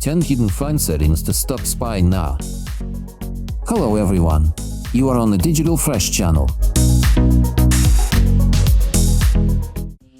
10 hidden phone settings to stop spying now. Hello everyone. You are on the Digital Fresh channel.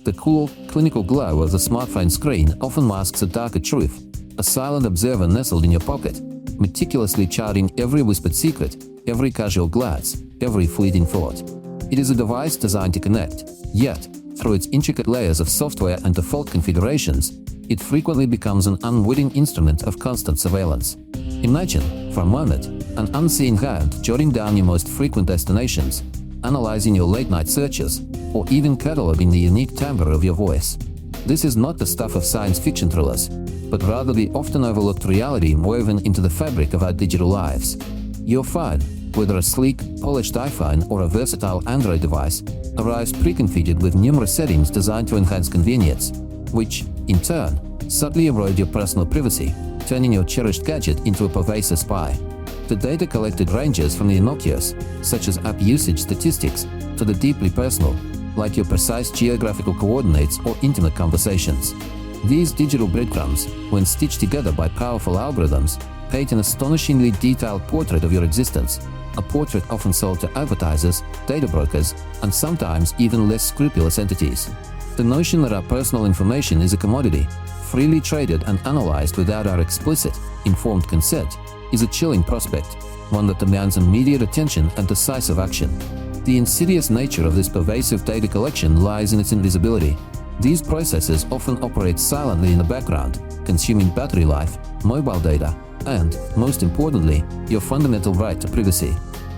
The cool, clinical glow of the smartphone screen often masks a darker truth, a silent observer nestled in your pocket, meticulously charting every whispered secret, every casual glance, every fleeting thought. It is a device designed to connect, yet, through its intricate layers of software and default configurations, it frequently becomes an unwitting instrument of constant surveillance. Imagine, for a moment, an unseen hand jotting down your most frequent destinations, analyzing your late-night searches, or even cataloging the unique timbre of your voice. This is not the stuff of science fiction thrillers, but rather the often overlooked reality woven into the fabric of our digital lives. Your phone, whether a sleek, polished iPhone or a versatile Android device, arrives pre-configured with numerous settings designed to enhance convenience, which, in turn, subtly erode your personal privacy, turning your cherished gadget into a pervasive spy. The data collected ranges from the innocuous, such as app usage statistics, to the deeply personal, like your precise geographical coordinates or intimate conversations. These digital breadcrumbs, when stitched together by powerful algorithms, paint an astonishingly detailed portrait of your existence, a portrait often sold to advertisers, data brokers, and sometimes even less scrupulous entities. The notion that our personal information is a commodity, freely traded and analyzed without our explicit, informed consent, is a chilling prospect, one that demands immediate attention and decisive action. The insidious nature of this pervasive data collection lies in its invisibility. These processes often operate silently in the background, consuming battery life, mobile data, and, most importantly, your fundamental right to privacy.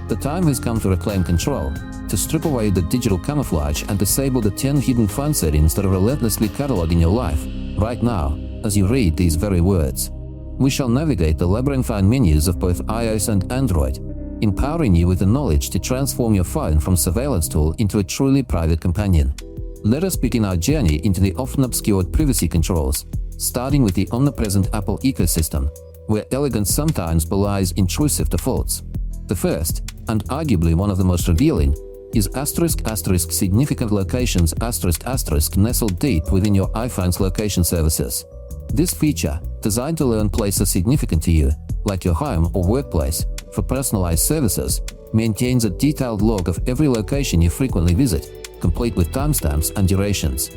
The time has come to reclaim control, to strip away the digital camouflage and disable the 10 hidden phone settings that are relentlessly cataloging your life, right now, as you read these very words. We shall navigate the labyrinthine menus of both iOS and Android, empowering you with the knowledge to transform your phone from surveillance tool into a truly private companion. Let us begin our journey into the often obscured privacy controls, starting with the omnipresent Apple ecosystem, where elegance sometimes belies intrusive defaults. The first, and arguably one of the most revealing, is *** significant locations ** nestled deep within your iPhone's location services. This feature, designed to learn places significant to you, like your home or workplace, for personalized services, maintains a detailed log of every location you frequently visit, complete with timestamps and durations.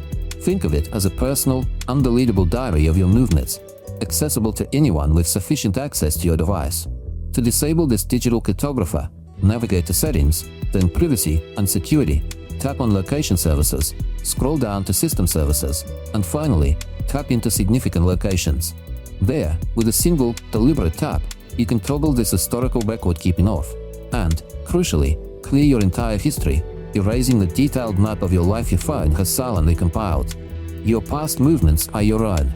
Think of it as a personal, undeletable diary of your movements, accessible to anyone with sufficient access to your device. To disable this digital cartographer, navigate to Settings, then Privacy and Security, tap on Location Services, scroll down to System Services, and finally, tap into Significant Locations. There, with a single, deliberate tap, you can toggle this historical record keeping off, and, crucially, clear your entire history, erasing the detailed map of your life your phone has silently compiled. Your past movements are your own.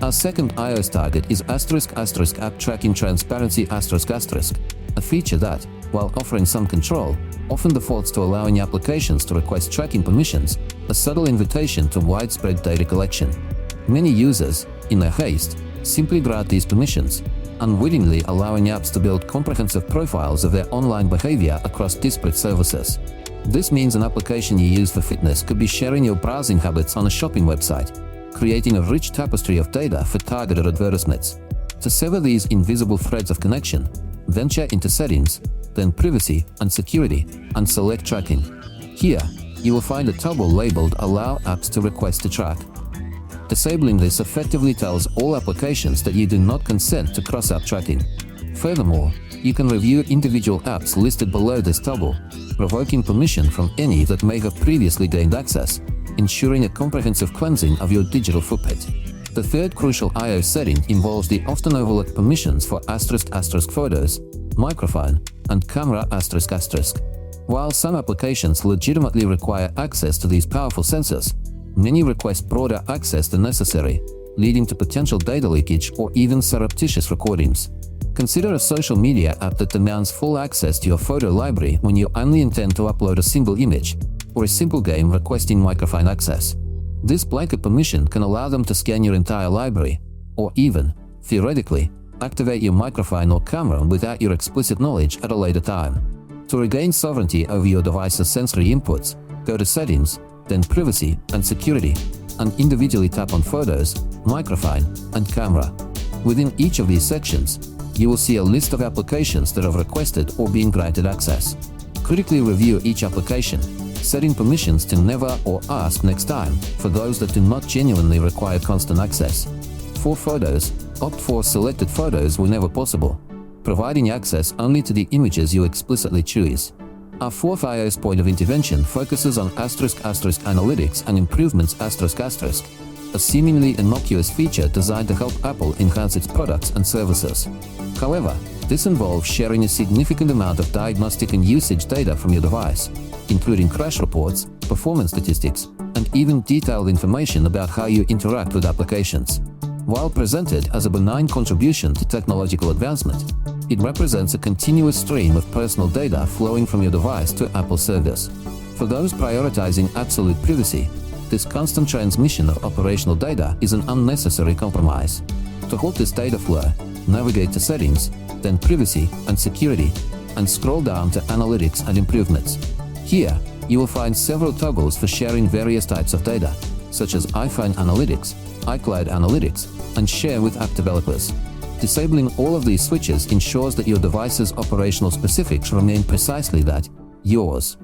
Our second iOS target is ** App Tracking Transparency ***, a feature that, while offering some control, often defaults to allowing applications to request tracking permissions, a subtle invitation to widespread data collection. Many users, in their haste, simply grant these permissions, unwittingly allowing apps to build comprehensive profiles of their online behavior across disparate services. This means an application you use for fitness could be sharing your browsing habits on a shopping website, creating a rich tapestry of data for targeted advertisements. To sever these invisible threads of connection, venture into Settings, then Privacy and Security, and select Tracking. Here, you will find a toggle labeled Allow Apps to Request to Track. Disabling this effectively tells all applications that you do not consent to cross-app tracking. Furthermore, you can review individual apps listed below this toggle, revoking permission from any that may have previously gained access, ensuring a comprehensive cleansing of your digital footprint. The third crucial iOS setting involves the often overlooked permissions for ** photos, microphone, and camera ***. While some applications legitimately require access to these powerful sensors, many request broader access than necessary, leading to potential data leakage or even surreptitious recordings. Consider a social media app that demands full access to your photo library when you only intend to upload a single image, or a simple game requesting microphone access. This blanket permission can allow them to scan your entire library, or even, theoretically, activate your microphone or camera without your explicit knowledge at a later time. To regain sovereignty over your device's sensory inputs, go to Settings, then Privacy and Security, and individually tap on Photos, Microphone, and Camera. Within each of these sections, you will see a list of applications that have requested or been granted access. Critically review each application, setting permissions to never or ask next time for those that do not genuinely require constant access. For photos, opt for selected photos whenever possible, providing access only to the images you explicitly choose. Our fourth iOS point of intervention focuses on *** analytics and improvements ***, a seemingly innocuous feature designed to help Apple enhance its products and services. However, this involves sharing a significant amount of diagnostic and usage data from your device, including crash reports, performance statistics, and even detailed information about how you interact with applications. While presented as a benign contribution to technological advancement, it represents a continuous stream of personal data flowing from your device to Apple servers. For those prioritizing absolute privacy, this constant transmission of operational data is an unnecessary compromise. To halt this data flow, navigate to Settings, then Privacy and Security, and scroll down to Analytics and Improvements. Here, you will find several toggles for sharing various types of data, such as iPhone Analytics, iCloud Analytics, and Share with app developers. Disabling all of these switches ensures that your device's operational specifics remain precisely that, yours.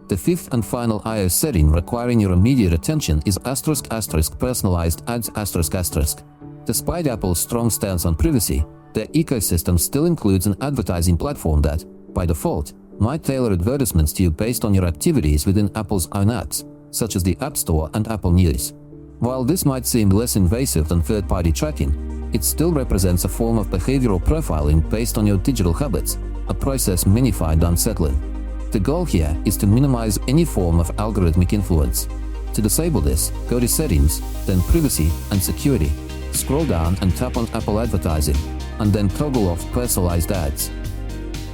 The fifth and final iOS setting requiring your immediate attention is *** personalized ads ***. Despite Apple's strong stance on privacy, their ecosystem still includes an advertising platform that, by default, might tailor advertisements to you based on your activities within Apple's own apps, such as the App Store and Apple News. While this might seem less invasive than third-party tracking, it still represents a form of behavioral profiling based on your digital habits, a process many find unsettling. The goal here is to minimize any form of algorithmic influence. To disable this, go to Settings, then Privacy and Security. Scroll down and tap on Apple Advertising, and then toggle off Personalized Ads.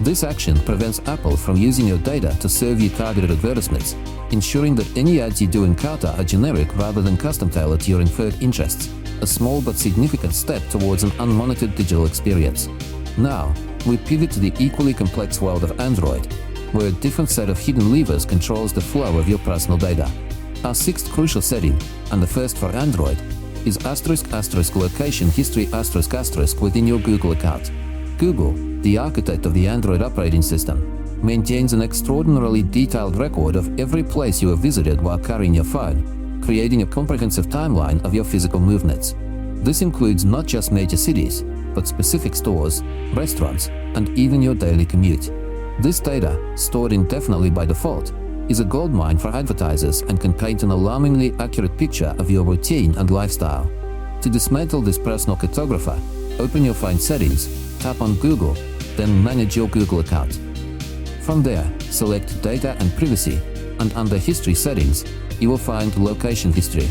This action prevents Apple from using your data to serve you targeted advertisements, ensuring that any ads you do encounter are generic rather than custom-tailored to your inferred interests, a small but significant step towards an unmonitored digital experience. Now, we pivot to the equally complex world of Android, where a different set of hidden levers controls the flow of your personal data. Our sixth crucial setting, and the first for Android, is *** location history ** within your Google account. Google, the architect of the Android operating system, maintains an extraordinarily detailed record of every place you have visited while carrying your phone, creating a comprehensive timeline of your physical movements. This includes not just major cities, but specific stores, restaurants, and even your daily commute. This data, stored indefinitely by default, is a goldmine for advertisers and can paint an alarmingly accurate picture of your routine and lifestyle. To dismantle this personal cartographer, open your phone settings, tap on Google, then manage your Google account. From there, select Data and Privacy, and under History Settings, you will find Location History.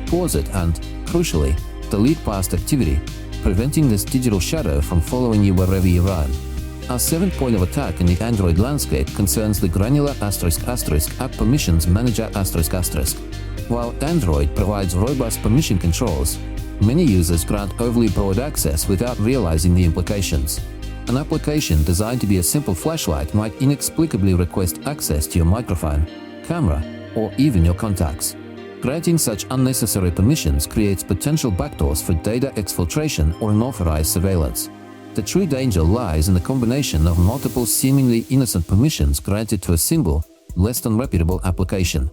Pause it and, crucially, delete past activity, preventing this digital shadow from following you wherever you roam. Our seventh point of attack in the Android landscape concerns the granular *** app permissions manager ***. While Android provides robust permission controls, many users grant overly broad access without realizing the implications. An application designed to be a simple flashlight might inexplicably request access to your microphone, camera, or even your contacts. Granting such unnecessary permissions creates potential backdoors for data exfiltration or unauthorized surveillance. The true danger lies in the combination of multiple seemingly innocent permissions granted to a single, less than reputable application.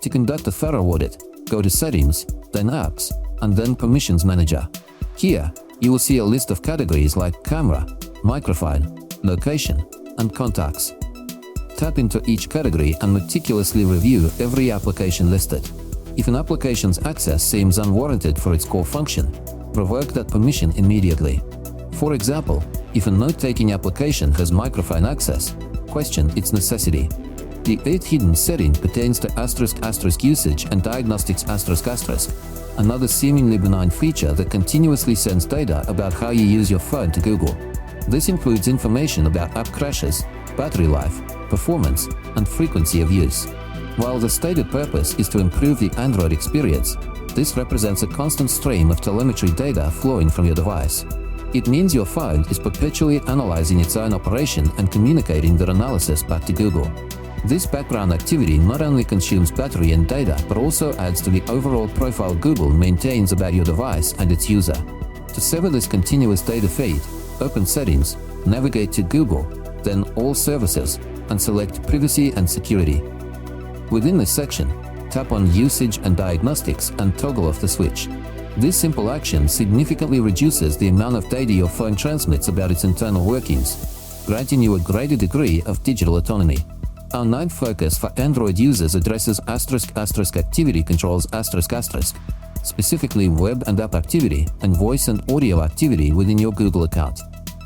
To conduct a thorough audit, go to Settings, then Apps, and then Permissions Manager. Here, you will see a list of categories like Camera, Microphone, Location, and Contacts. Tap into each category and meticulously review every application listed. If an application's access seems unwarranted for its core function, revoke that permission immediately. For example, if a note-taking application has microphone access, question its necessity. The eighth hidden setting pertains to ** usage and Diagnostics ***, another seemingly benign feature that continuously sends data about how you use your phone to Google. This includes information about app crashes, battery life, performance, and frequency of use. While the stated purpose is to improve the Android experience, this represents a constant stream of telemetry data flowing from your device. It means your phone is perpetually analyzing its own operation and communicating that analysis back to Google. This background activity not only consumes battery and data, but also adds to the overall profile Google maintains about your device and its user. To sever this continuous data feed, open Settings, navigate to Google, then All Services, and select Privacy and Security. Within this section, tap on Usage and Diagnostics and toggle off the switch. This simple action significantly reduces the amount of data your phone transmits about its internal workings, granting you a greater degree of digital autonomy. Our ninth focus for Android users addresses *** activity controls ***, specifically web and app activity and voice and audio activity within your Google account.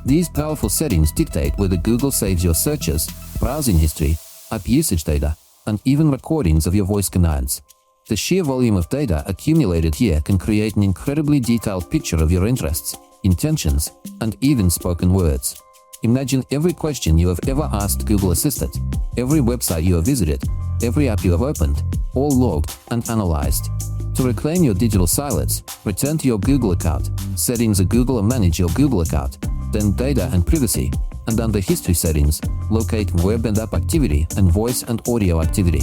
These powerful settings dictate whether Google saves your searches, browsing history, app usage data, and even recordings of your voice commands. The sheer volume of data accumulated here can create an incredibly detailed picture of your interests, intentions, and even spoken words. Imagine every question you have ever asked Google Assistant, every website you have visited, every app you have opened, all logged and analyzed. To reclaim your digital silence, return to your Google account, Settings of Google and manage your Google account, then Data and Privacy, and under History Settings, locate Web and App Activity and Voice and Audio Activity.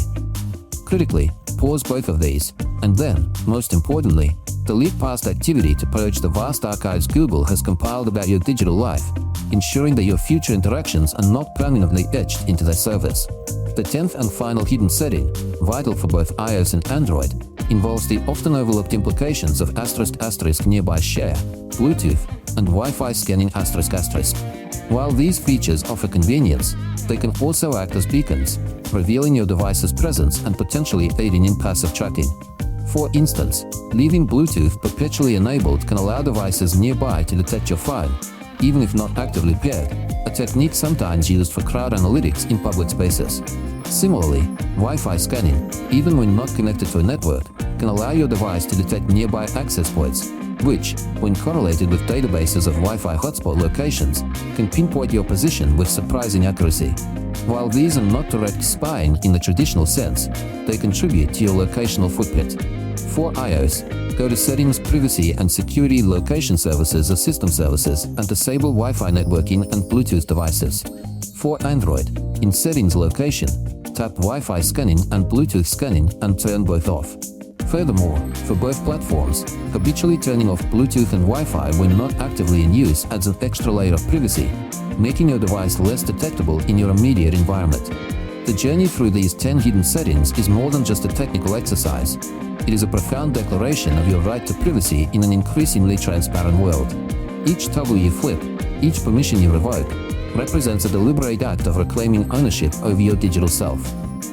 Critically, pause both of these, and then, most importantly, delete past activity to purge the vast archives Google has compiled about your digital life, ensuring that your future interactions are not permanently etched into their servers. The 10th and final hidden setting, vital for both iOS and Android, involves the often overlooked implications of *** nearby share, Bluetooth, and Wi-Fi scanning ***. While these features offer convenience, they can also act as beacons, revealing your device's presence and potentially aiding in passive tracking. For instance, leaving Bluetooth perpetually enabled can allow devices nearby to detect your phone, even if not actively paired, a technique sometimes used for crowd analytics in public spaces. Similarly, Wi-Fi scanning, even when not connected to a network, can allow your device to detect nearby access points, which, when correlated with databases of Wi-Fi hotspot locations, can pinpoint your position with surprising accuracy. While these are not direct spying in the traditional sense, they contribute to your locational footprint. For iOS, go to Settings, Privacy and Security, Location Services or System Services, and disable Wi-Fi networking and Bluetooth devices. For Android, in Settings, Location, tap Wi-Fi scanning and Bluetooth scanning and turn both off. Furthermore, for both platforms, habitually turning off Bluetooth and Wi-Fi when not actively in use adds an extra layer of privacy, making your device less detectable in your immediate environment. The journey through these 10 hidden settings is more than just a technical exercise. It is a profound declaration of your right to privacy in an increasingly transparent world. Each toggle you flip, each permission you revoke, represents a deliberate act of reclaiming ownership over your digital self.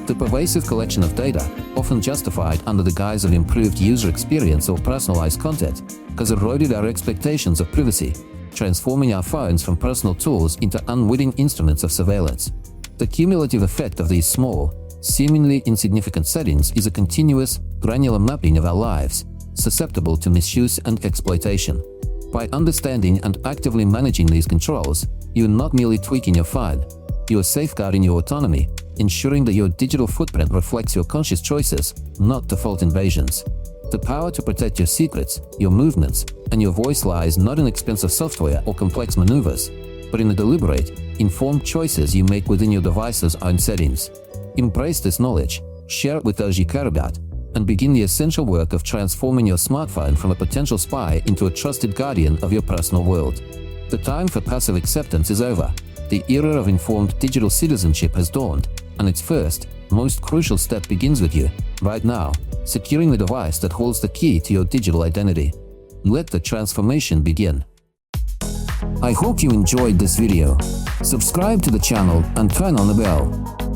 The pervasive collection of data, often justified under the guise of improved user experience or personalized content, has eroded our expectations of privacy, transforming our phones from personal tools into unwitting instruments of surveillance. The cumulative effect of these small, seemingly insignificant settings is a continuous, granular mapping of our lives, susceptible to misuse and exploitation. By understanding and actively managing these controls, you are not merely tweaking your phone, you are safeguarding your autonomy, ensuring that your digital footprint reflects your conscious choices, not default invasions. The power to protect your secrets, your movements, and your voice lies not in expensive software or complex maneuvers, but in the deliberate, informed choices you make within your device's own settings. Embrace this knowledge, share it with those you care about, and begin the essential work of transforming your smartphone from a potential spy into a trusted guardian of your personal world. The time for passive acceptance is over. The era of informed digital citizenship has dawned, and its first, most crucial step begins with you, right now, securing the device that holds the key to your digital identity. Let the transformation begin. I hope you enjoyed this video. Subscribe to the channel and turn on the bell.